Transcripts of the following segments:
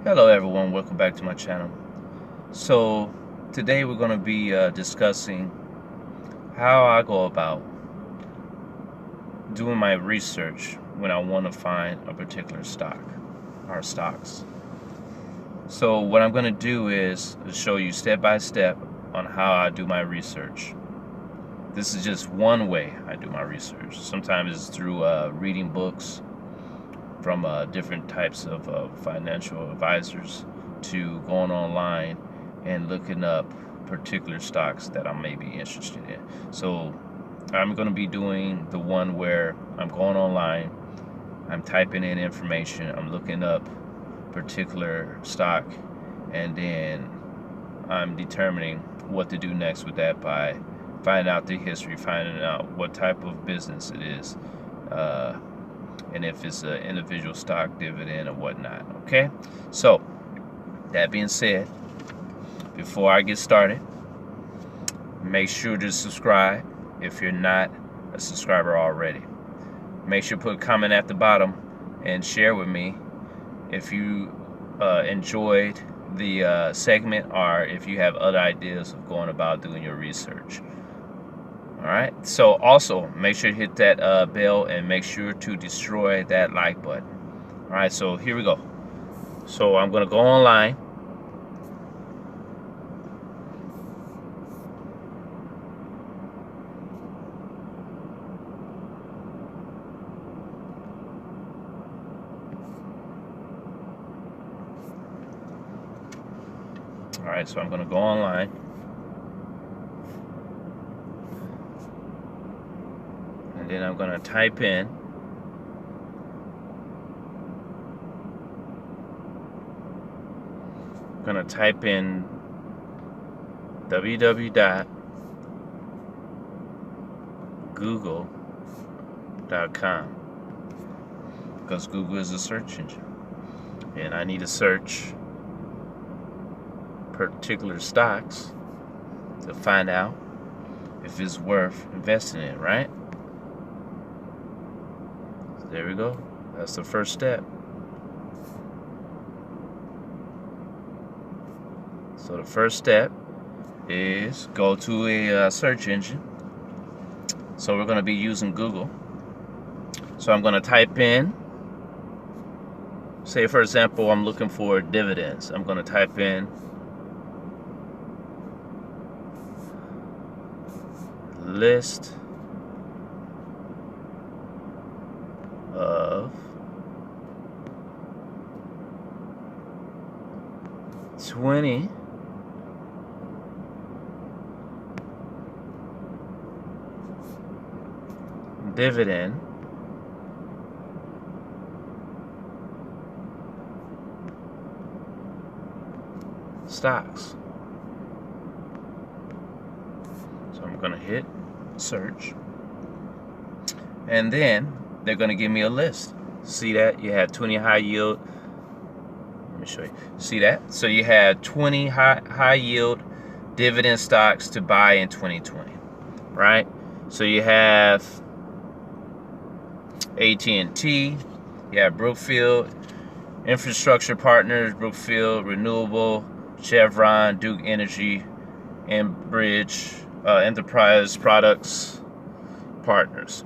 Hello everyone, welcome back to my channel. So today we're going to be discussing how I go about doing my research when I want to find a particular stock or stocks. So what I'm going to do is show you step by step on how I do my research. This is just one way I do my research. Sometimes it's through reading books from different types of financial advisors, to going online and looking up particular stocks that I may be interested in. So I'm going to be doing the one where I'm going online, I'm typing in information, I'm looking up particular stock, and then I'm determining what to do next with that by finding out the history, finding out what type of business it is, and if it's an individual stock, dividend, or whatnot. Okay, so that being said, before I get started, make sure to subscribe if you're not a subscriber already. Make sure to put a comment at the bottom and share with me if you enjoyed the segment, or if you have other ideas of going about doing your research. Alright, so also make sure to hit that bell and make sure to destroy that like button. Alright, so here we go. So I'm going to go online. Alright, so I'm going to go online. And then I'm going to type in www.google.com, because Google is a search engine and I need to search particular stocks to find out if it's worth investing in, right? So there we go. That's the first step. So the first step is go to a search engine. So we're going to be using Google. So I'm going to type in, say for example, I'm looking for dividends. I'm going to type in list of 20 dividend stocks. So I'm going to hit search, and then they're going to give me a list. See that? You have 20 high yield. Let me show you. See that? So you have 20 high yield dividend stocks to buy in 2020, right? So you have AT&T, you have Brookfield Infrastructure Partners, Brookfield Renewable, Chevron, Duke Energy, Enbridge, Enterprise Products Partners.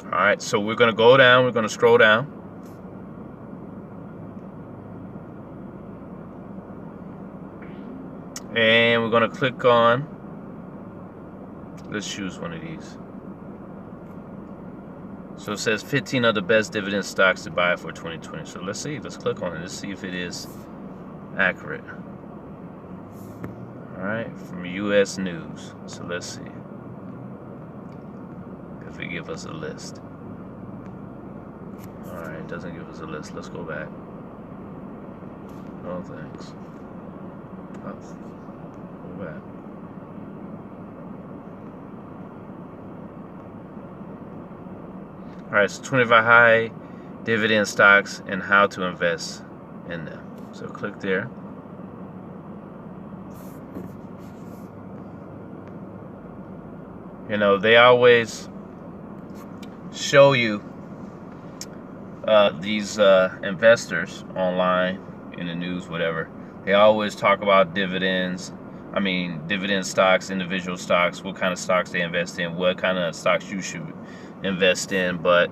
All right, so we're going to go down, we're going to scroll down. And we're going to click on, let's choose one of these. So it says 15 of the best dividend stocks to buy for 2020. So let's see, let's click on it. Let's see if it is accurate. Alright, from US News. So let's see if it gives us a list. Alright, it doesn't give us a list. Let's go back. No thanks. Oh, go back. Alright, so 25 high dividend stocks and how to invest in them. So click there. You know, they always show you these investors online in the news, whatever, they always talk about dividends. I mean, dividend stocks, individual stocks, what kind of stocks they invest in, what kind of stocks you should invest in, but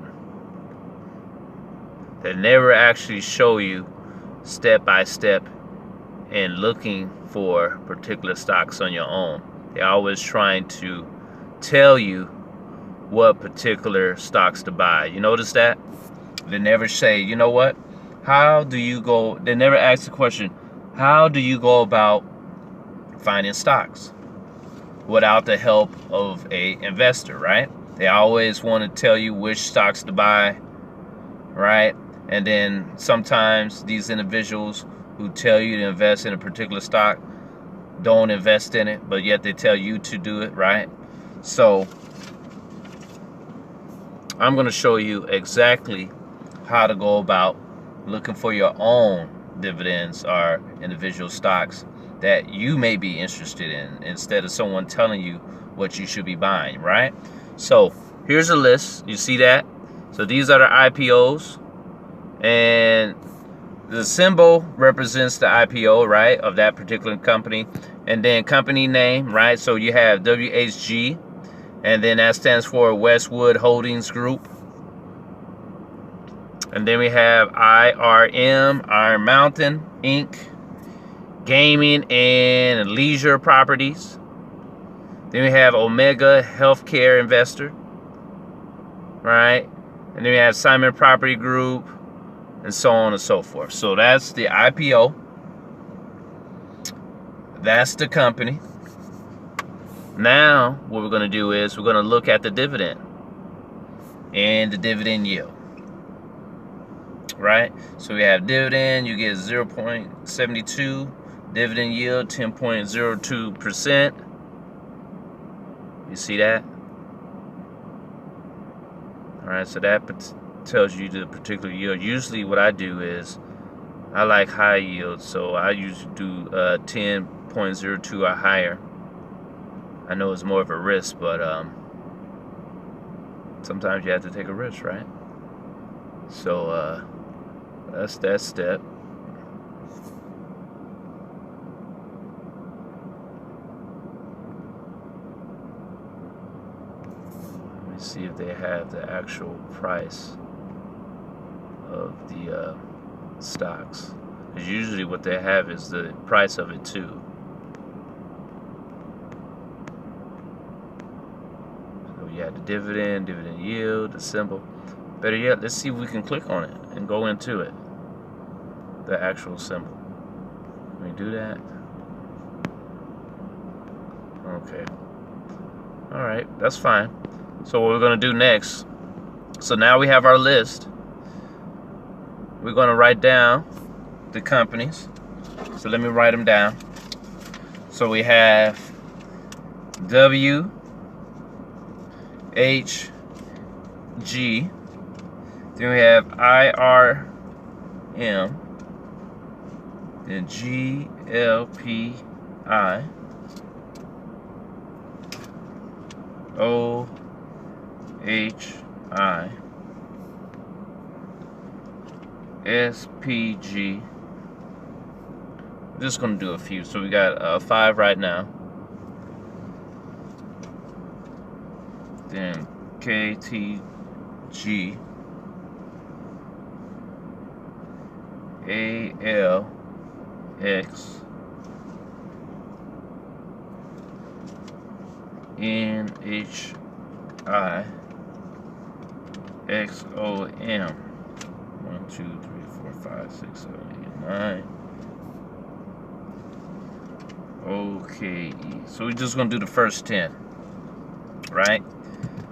they never actually show you step by step and looking for particular stocks on your own. They're always trying to tell you what particular stocks to buy. You notice that? They never say, you know what? How do you go? They never ask the question, how do you go about finding stocks without the help of a investor, right? They always want to tell you which stocks to buy, right? And then sometimes these individuals who tell you to invest in a particular stock don't invest in it, but yet they tell you to do it, right? So I'm going to show you exactly how to go about looking for your own dividends or individual stocks that you may be interested in, instead of someone telling you what you should be buying, right? So here's a list. You see that? So these are the IPOs, and the symbol represents the IPO, right, of that particular company, and then company name, right? So you have WHG, and then that stands for Westwood Holdings Group. And then we have IRM, Iron Mountain Inc., Gaming and Leisure Properties. Then we have Omega Healthcare Investor, right? And then we have Simon Property Group, and so on and so forth. So that's the IPO. That's the company. Now, what we're going to do is we're going to look at the dividend and the dividend yield, right? So we have dividend, you get 0.72, dividend yield 10.02%. You see that? All right, so that tells you the particular yield. Usually what I do is I like high yield, so I usually do 10.02 or higher. I know it's more of a risk, but sometimes you have to take a risk, right? So that's that step. Let me see if they have the actual price of the stocks. Because usually what they have is the price of it too. So you have the dividend yield, the symbol. Better yet, let's see if we can click on it and go into it. The actual symbol. Can we do that? Okay. Alright, that's fine. So what we're going to do next, so now we have our list. We're going to write down the companies. So let me write them down. So we have WHG, then we have IRM, then GLPI, OHI, SPG. I'm just going to do a few. So we got 5 right now. Then KTG, ALX, NHI, XOM. 1, 2, 3, 4, 5, 6, 7, 8, 9. OKE. So we're just going to do the first 10, right?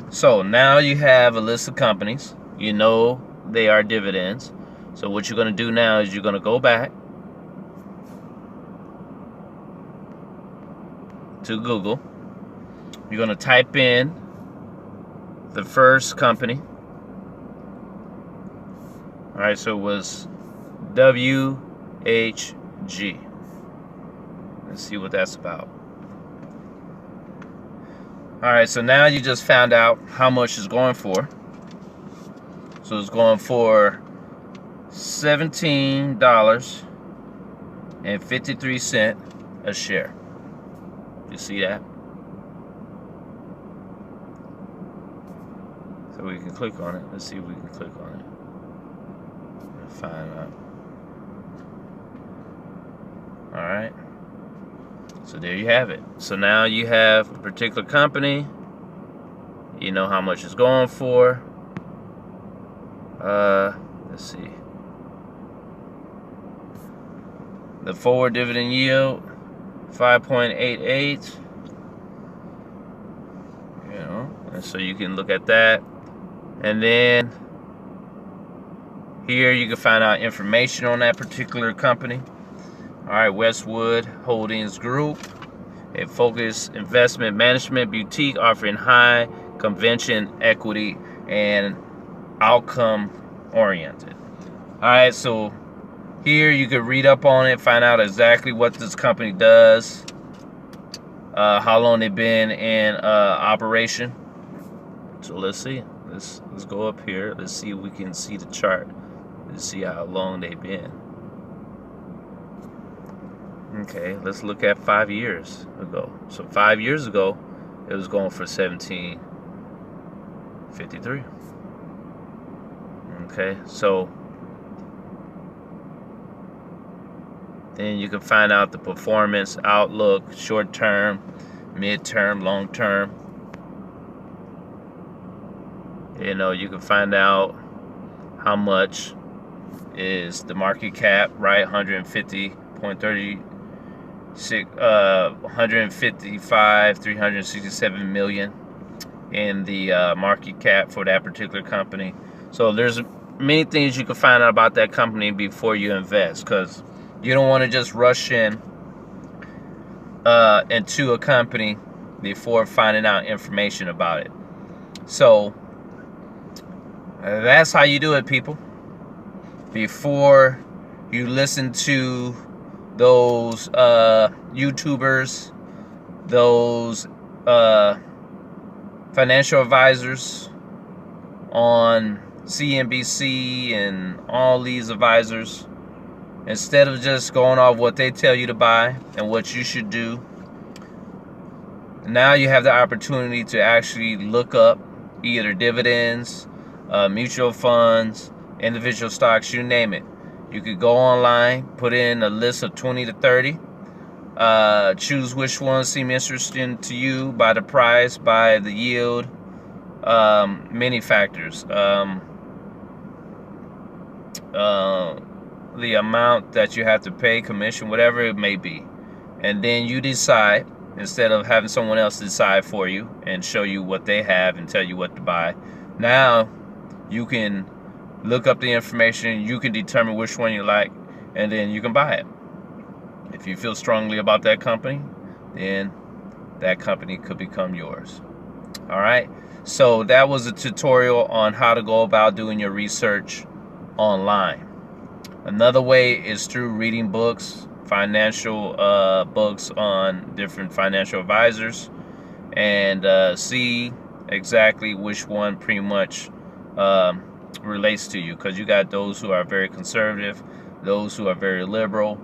So now you have a list of companies. You know they are dividends. So what you're going to do now is you're going to go back to Google. You're going to type in the first company. All right, so it was WHG. Let's see what that's about. All right, so now you just found out how much it's going for. So it's going for $17 and 53 cents a share. You see that? So we can click on it. Let's see if we can click on it and find out. All right. So there you have it. So now you have a particular company. You know how much it's going for. Let's see. The forward dividend yield, 5.88. You know, and so you can look at that. And then here you can find out information on that particular company. All right, Westwood Holdings Group, a focused investment management boutique offering high convention equity and outcome oriented. All right, so here you can read up on it, find out exactly what this company does, how long they've been in operation. So let's see. Let's go up here. Let's see if we can see the chart. Let's see how long they've been. Okay, let's look at 5 years ago. So 5 years ago, it was going for 17.53. Okay, so then you can find out the performance outlook, short term, mid term, long term. You know, you can find out how much is the market cap, right? 367 million in the market cap for that particular company. So there's many things you can find out about that company before you invest, because you don't want to just rush in into a company before finding out information about it. So that's how you do it, people. Before you listen to those YouTubers, those financial advisors on CNBC and all these advisors, instead of just going off what they tell you to buy and what you should do, now you have the opportunity to actually look up either dividends, mutual funds, individual stocks, you name it. You could go online, put in a list of 20 to 30, choose which ones seem interesting to you by the price, by the yield, many factors, the amount that you have to pay, commission, whatever it may be. And then you decide, instead of having someone else decide for you and show you what they have and tell you what to buy. Now you can look up the information, you can determine which one you like, and then you can buy it. If you feel strongly about that company, then that company could become yours. All right, so that was a tutorial on how to go about doing your research online. Another way is through reading books, financial books on different financial advisors, and see exactly which one pretty much relates to you, because you got those who are very conservative, those who are very liberal.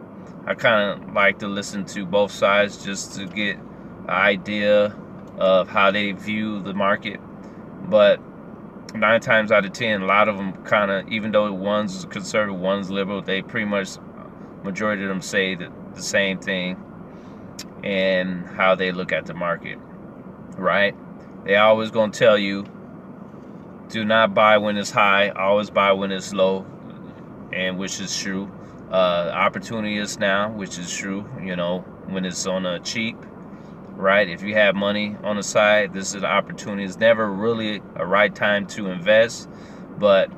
I kind of like to listen to both sides just to get an idea of how they view the market. But 9 times out of 10, a lot of them kind of, even though one's conservative, one's liberal, they pretty much, majority of them say the same thing and how they look at the market, right? They always gonna tell you, do not buy when it's high, always buy when it's low, and which is true. Opportunity is now, which is true, you know, when it's on a cheap, right? If you have money on the side, this is an opportunity. It's never really a right time to invest, but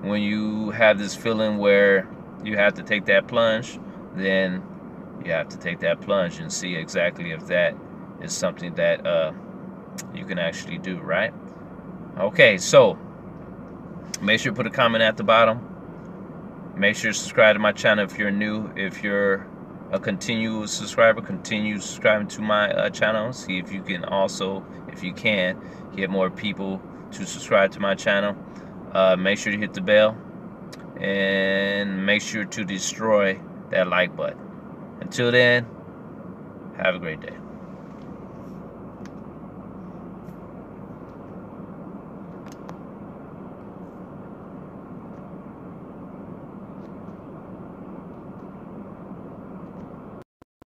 when you have this feeling where you have to take that plunge, then you have to take that plunge and see exactly if that is something that you can actually do, right? Okay, so make sure you put a comment at the bottom. Make sure you subscribe to my channel if you're new. If you're a continuous subscriber, continue subscribing to my channel. See if you can also, if you can, get more people to subscribe to my channel. Make sure to hit the bell, and make sure to destroy that like button. Until then, have a great day.